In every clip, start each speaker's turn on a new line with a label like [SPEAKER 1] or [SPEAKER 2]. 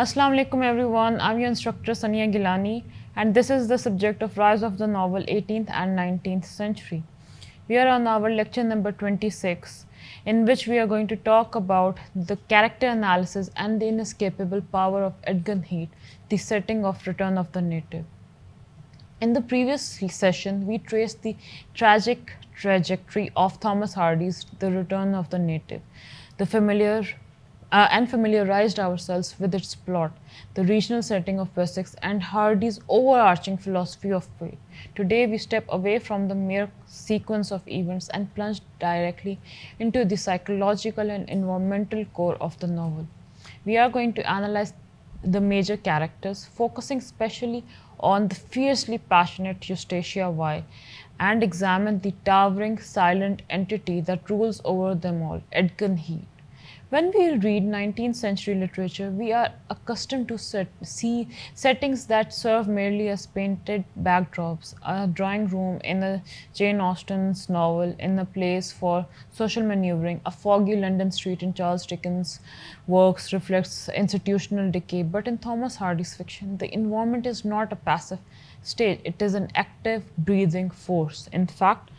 [SPEAKER 1] Assalamu alaikum everyone, I'm your instructor Sania Gilani and this is the subject of Rise of the Novel 18th and 19th Century. We are on our lecture number 26 in which we are going to talk about the character analysis and the inescapable power of Edgar Heath, the setting of Return of the Native. In the previous session, we traced the tragic trajectory of Thomas Hardy's The Return of the Native, the and familiarized ourselves with its plot, the regional setting of Wessex, and Hardy's overarching philosophy of fate. Today, we step away from the mere sequence of events and plunge directly into the psychological and environmental core of the novel. We are going to analyze the major characters, focusing especially on the fiercely passionate Eustacia Y, and examine the towering silent entity that rules over them all, Edgar Heath. When we read 19th century literature, we are accustomed to see settings that serve merely as painted backdrops, a drawing room in a Jane Austen's novel, in a place for social maneuvering, a foggy London street in Charles Dickens' works reflects institutional decay. But in Thomas Hardy's fiction, the environment is not a passive stage, it is an active, breathing force. In fact,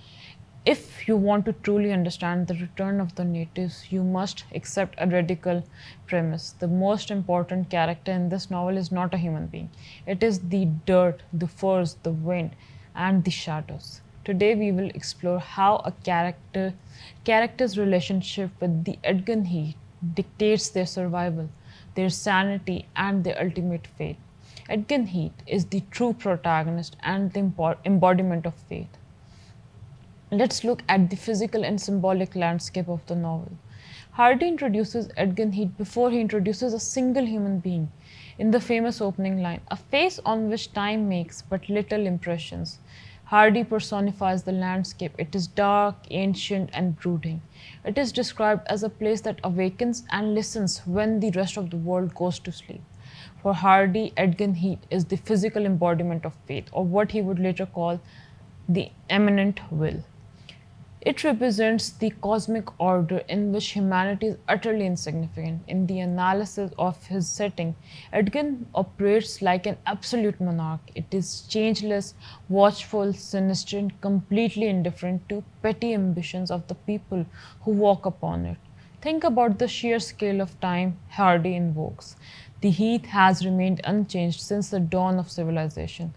[SPEAKER 1] if you want to truly understand the return of the natives, you must accept a radical premise. The most important character in this novel is not a human being, it is the dirt, the furs, the wind, and the shadows. Today, we will explore how a character's relationship with the Edgar Heath dictates their survival, their sanity, and their ultimate fate. Edgar Heath is the true protagonist and the embodiment of faith. Let's look at the physical and symbolic landscape of the novel. Hardy introduces Edgar Heath before he introduces a single human being. In the famous opening line, a face on which time makes but little impressions, Hardy personifies the landscape. It is dark, ancient, and brooding. It is described as a place that awakens and listens when the rest of the world goes to sleep. For Hardy, Edgar Heath is the physical embodiment of faith, or what he would later call the eminent will. It represents the cosmic order in which humanity is utterly insignificant. In the analysis of his setting, Edgar operates like an absolute monarch. It is changeless, watchful, sinister, and completely indifferent to petty ambitions of the people who walk upon it. Think about the sheer scale of time Hardy invokes. The Heath has remained unchanged since the dawn of civilization.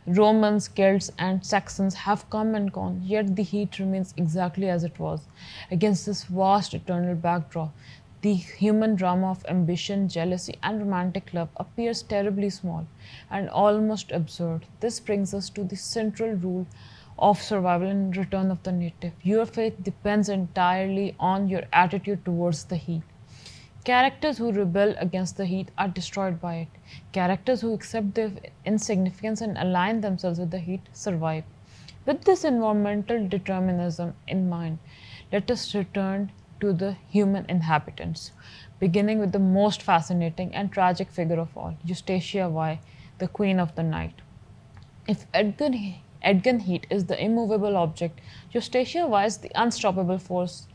[SPEAKER 1] Romans, Celts, and Saxons have come and gone, yet the Heath remains exactly as it was. Against this vast eternal backdrop, the human drama of ambition, jealousy, and romantic love appears terribly small and almost absurd. This brings us to the central rule of survival and return of the native. Your faith depends entirely on your attitude towards the Heath. Characters who rebel against the Heath are destroyed by it. Characters who accept their insignificance and align themselves with the Heath survive. With this environmental determinism in mind, let us return to the human inhabitants, beginning with the most fascinating and tragic figure of all, Eustacia Y, the Queen of the Night. If Edgar Heath is the immovable object, Eustacia Y is the unstoppable force.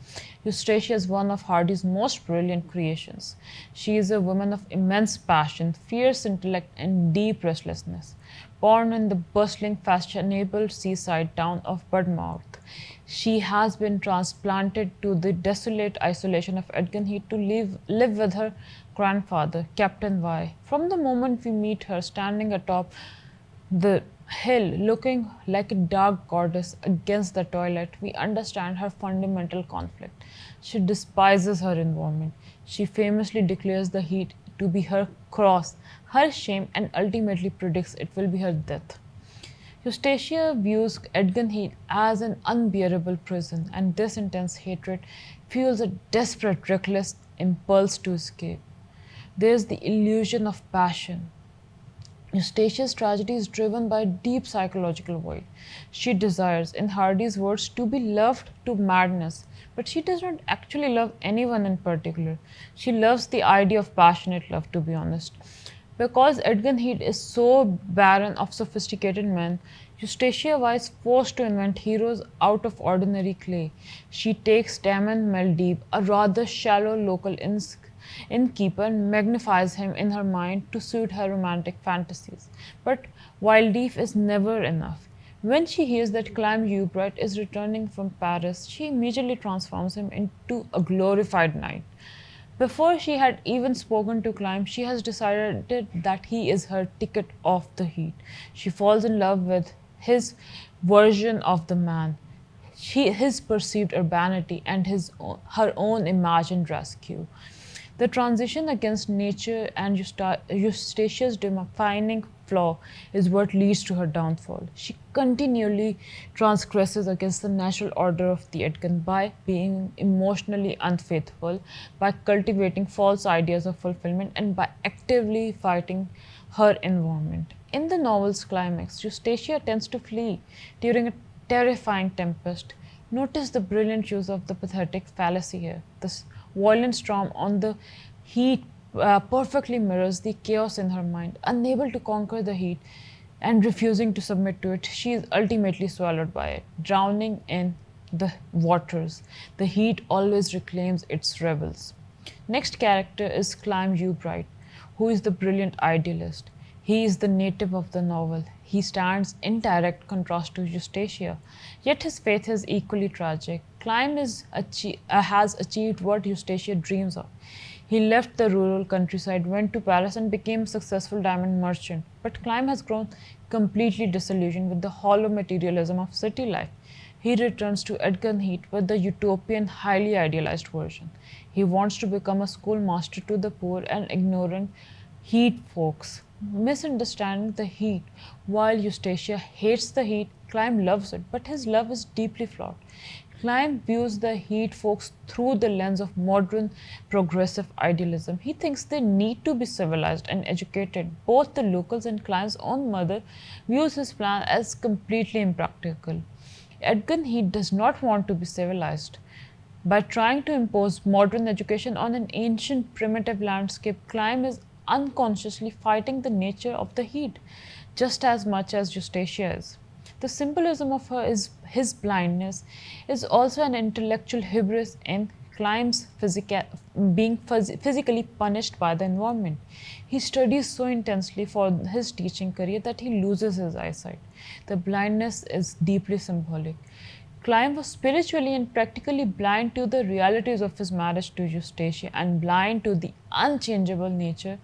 [SPEAKER 1] Eustacia is one of Hardy's most brilliant creations. She is a woman of immense passion, fierce intellect, and deep restlessness. Born in the bustling, fashionable seaside town of Budmouth, she has been transplanted to the desolate isolation of Edgar Heath to live with her grandfather, Captain Y. From the moment we meet her standing atop the hill, looking like a dark goddess against the twilight, we understand her fundamental conflict. She despises her environment. She famously declares the Heath to be her cross, her shame, and ultimately predicts it will be her death. Eustacia views Edgar Heath as an unbearable prison, and this intense hatred fuels a desperate, reckless impulse to escape. There is the illusion of passion. Eustacia's tragedy is driven by a deep psychological void. She desires, in Hardy's words, to be loved to madness, but she does not actually love anyone in particular. She loves the idea of passionate love, to be honest. Because Edgar Heath is so barren of sophisticated men, Eustacia is forced to invent heroes out of ordinary clay. She takes Damon Maldeep, a rather shallow local innkeeper and magnifies him in her mind to suit her romantic fantasies. But Wildleaf is never enough. When she hears that Clem Hubert is returning from Paris, she immediately transforms him into a glorified knight. Before she had even spoken to Climb, she has decided that he is her ticket off the heat. She falls in love with his version of the man, his perceived urbanity, and her own imagined rescue. The transition against nature and Eustatia's defining flaw is what leads to her downfall. She continually transgresses against the natural order of the Edgin by being emotionally unfaithful, by cultivating false ideas of fulfillment, and by actively fighting her environment. In the novel's climax, Eustacia tends to flee during a terrifying tempest. Notice the brilliant use of the pathetic fallacy here. This violent storm on the heat perfectly mirrors the chaos in her mind. Unable to conquer the heat and refusing to submit to it, she is ultimately swallowed by it, drowning in the waters. The heat always reclaims its rebels. Next character is Clem Hubert, who is the brilliant idealist. He is the native of the novel. He stands in direct contrast to Eustacia, yet his faith is equally tragic. Clem has achieved what Eustacia dreams of. He left the rural countryside, went to Paris, and became a successful diamond merchant. But Clem has grown completely disillusioned with the hollow materialism of city life. He returns to Edgar Heath with the utopian, highly idealized version. He wants to become a schoolmaster to the poor and ignorant Heat folks, misunderstanding the heat. While Eustacia hates the heat, Clem loves it, but his love is deeply flawed. Clem views the heat folks through the lens of modern progressive idealism. He thinks they need to be civilized and educated. Both the locals and Clem's own mother views his plan as completely impractical. Edgar Heath does not want to be civilized. By trying to impose modern education on an ancient primitive landscape, Clem is unconsciously fighting the nature of the heat just as much as Eustacia is. The symbolism of his blindness is also an intellectual hubris in Clem's being physically punished by the environment. He studies so intensely for his teaching career that he loses his eyesight. The blindness is deeply symbolic. Clem was spiritually and practically blind to the realities of his marriage to Eustacia and blind to the unchangeable nature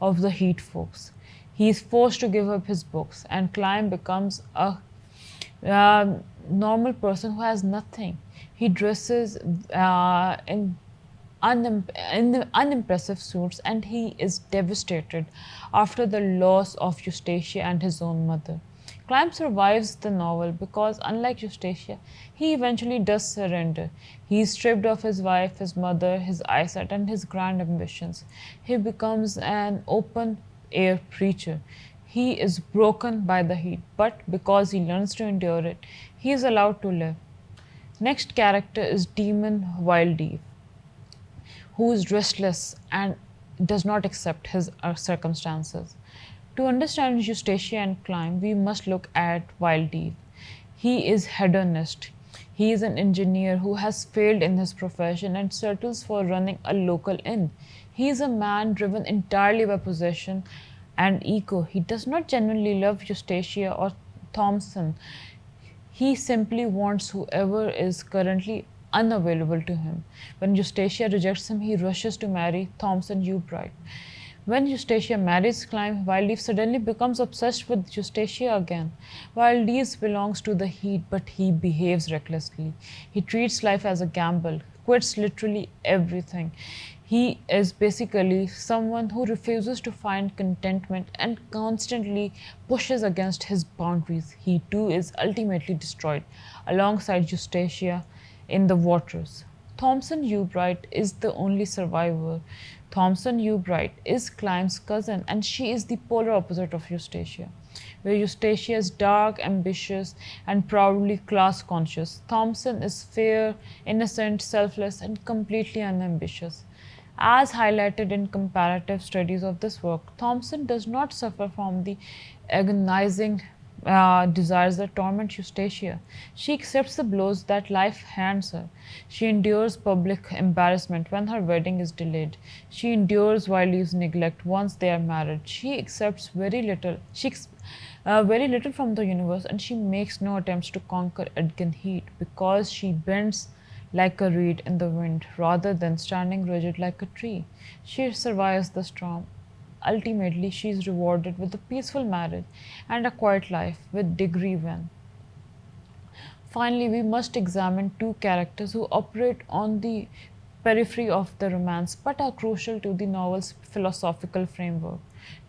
[SPEAKER 1] of the Heath folks. He is forced to give up his books, and Clem becomes a normal person who has nothing. He dresses in unimpressive suits, and he is devastated after the loss of Eustacia and his own mother. Clem survives the novel because, unlike Eustacia, he eventually does surrender. He is stripped of his wife, his mother, his eyesight, and his grand ambitions. He becomes an open air preacher. He is broken by the heat, but because he learns to endure it, he is allowed to live. Next character is Demon Wildleaf, who is restless and does not accept his circumstances. To understand Eustacia and Clem, we must look at Wildleaf. He is hedonist. He is an engineer who has failed in his profession and settles for running a local inn. He is a man driven entirely by possession and ego. He does not genuinely love Eustacia or Thompson. He simply wants whoever is currently unavailable to him. When Eustacia rejects him, he rushes to marry Thompson Hubert. When Eustacia marries Clem, Wildleaf suddenly becomes obsessed with Eustacia again. Wildleaf belongs to the heat, but he behaves recklessly. He treats life as a gamble, quits literally everything. He is basically someone who refuses to find contentment and constantly pushes against his boundaries. He too is ultimately destroyed alongside Eustacia in the waters. Thompson Hubert is the only survivor. Thompson Hubert is Clem's cousin, and she is the polar opposite of Eustacia. Where Eustacia is dark, ambitious, and proudly class conscious, Thompson is fair, innocent, selfless, and completely unambitious. As highlighted in comparative studies of this work, Thompson does not suffer from the agonizing desires that torment Eustacia. She accepts the blows that life hands her. She endures public embarrassment when her wedding is delayed. She endures Wiley's neglect once they are married. She accepts very little. Very little from the universe, and she makes no attempts to conquer Edgin Heat because she bends like a reed in the wind rather than standing rigid like a tree. She survives the storm. Ultimately, she is rewarded with a peaceful marriage and a quiet life with Degree Wen. Finally, we must examine two characters who operate on the periphery of the romance but are crucial to the novel's philosophical framework.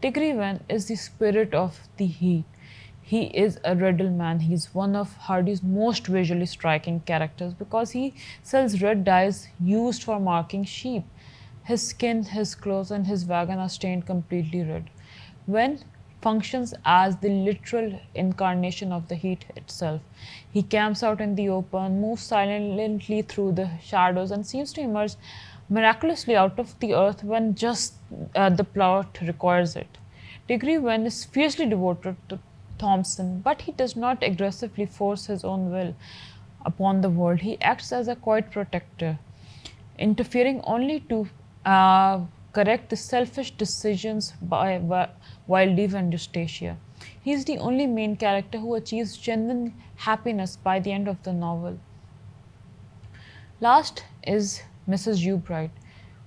[SPEAKER 1] Degree Wen is the spirit of the heat. He is a riddle man. He's one of Hardy's most visually striking characters because he sells red dyes used for marking sheep. His skin, his clothes, and his wagon are stained completely red. Wen functions as the literal incarnation of the heat itself. He camps out in the open, moves silently through the shadows, and seems to emerge miraculously out of the earth when just the plot requires it. Degree Wen is fiercely devoted to Thompson, but he does not aggressively force his own will upon the world. He acts as a quiet protector, interfering only to correct the selfish decisions by Wildeve and Eustacia. He is the only main character who achieves genuine happiness by the end of the novel. Last is Mrs. Ubright,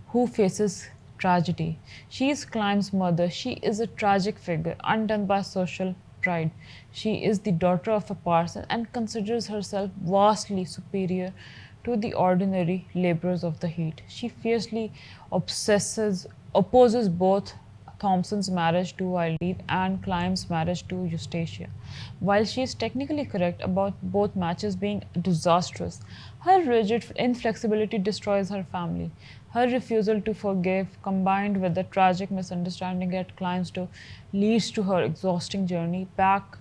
[SPEAKER 1] who faces tragedy. She is Climb's mother. She is a tragic figure, undone by social pride. She is the daughter of a parson and considers herself vastly superior to the ordinary laborers of the heat. She fiercely opposes both Thompson's marriage to Wildeve and Climb's marriage to Eustacia. While she is technically correct about both matches being disastrous, her rigid inflexibility destroys her family. Her refusal to forgive, combined with the tragic misunderstanding at Climb's door, leads to her exhausting journey back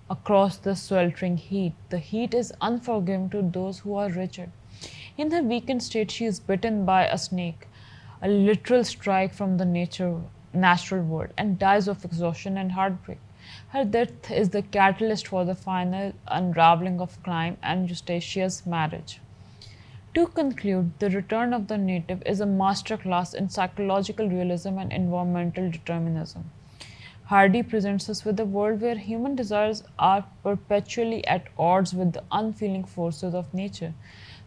[SPEAKER 1] across the sweltering heat. The heat is unforgiving to those who are rigid. In her weakened state, she is bitten by a snake, a literal strike from the natural world, and dies of exhaustion and heartbreak. Her death is the catalyst for the final unraveling of Climb and Eustacia's marriage. To conclude, The Return of the Native is a masterclass in psychological realism and environmental determinism. Hardy presents us with a world where human desires are perpetually at odds with the unfeeling forces of nature.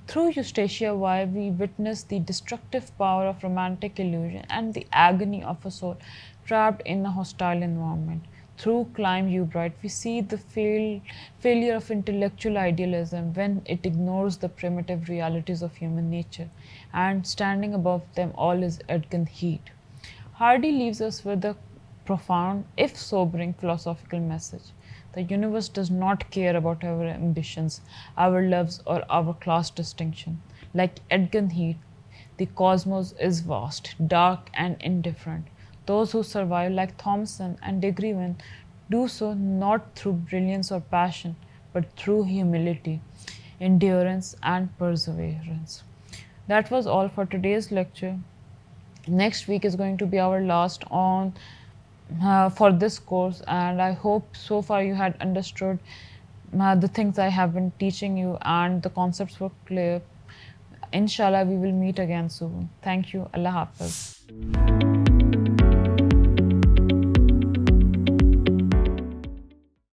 [SPEAKER 1] Through Eustacia Y, we witness the destructive power of romantic illusion and the agony of a soul trapped in a hostile environment. Through Climb Ubright, we see the failure of intellectual idealism when it ignores the primitive realities of human nature, and standing above them all is Edgin Heat. Hardy leaves us with a profound, if sobering, philosophical message. The universe does not care about our ambitions, our loves, or our class distinction. Like Edgin Heat, the cosmos is vast, dark, and indifferent. Those who survive, like Thompson and Degree Wen, do so not through brilliance or passion, but through humility, endurance, and perseverance. That was all for today's lecture. Next week is going to be our last on for this course, and I hope so far you had understood the things I have been teaching you and the concepts were clear. Inshallah, we will meet again soon. Thank you. Allah Hafiz.